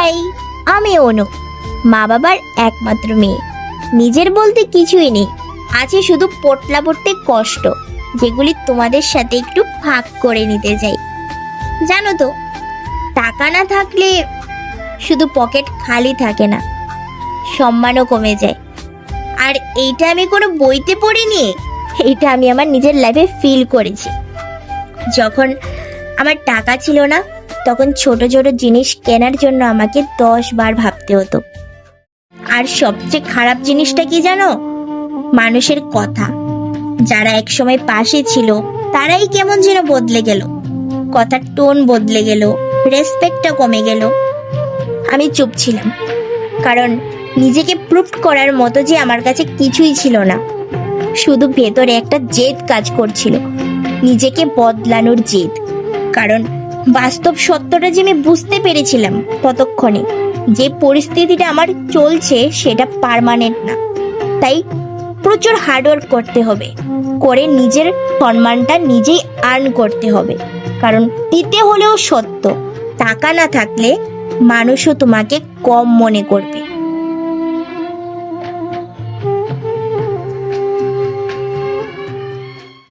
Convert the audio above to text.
High, আমি অনু, মা বাবার একমাত্র মেয়ে। নিজের বলতে কিছুই নেই, আছে শুধু পোটলা পড়তে কষ্ট, যেগুলি তোমাদের সাথে একটু ভাগ করে নিতে চাই। জানো তো, টাকা না থাকলে শুধু পকেট খালি থাকে না, সম্মানও কমে যায়। আর এইটা আমি কোনো বইতে পড়িনি, এইটা আমি আমার নিজের লাইফে ফিল করেছি। যখন আমার টাকা ছিল না, তখন ছোট ছোট জিনিস কেনার জন্য আমাকে 10 বার ভাবতে হতো। আর সবচেয়ে খারাপ জিনিসটা কি জানো? মানুষের কথা। যারা একসময় পাশে ছিল তারাই কেমন যেন বদলে গেল, কথার টোন বদলে গেল, রেসপেক্টটা কমে গেল। আমি চুপ ছিলাম, কারণ নিজেকে প্রুভ করার মতো যে আমার কাছে কিছুই ছিল না। শুধু ভেতরে একটা জেদ কাজ করছিল, নিজেকে বদলানোর জেদ। কারণ বাস্তব সত্যটা যে আমি বুঝতে পেরেছিলাম ততক্ষণে, যে পরিস্থিতিটা আমার চলছে সেটা পার্মানেন্ট না। তাই প্রচুর হার্ডওয়ার্ক করতে হবে, করে নিজের সম্মানটা নিজেই আর্ন করতে হবে। কারণ দিতে হলেও সত্য, টাকা না থাকলে মানুষও তোমাকে কম মনে করবে।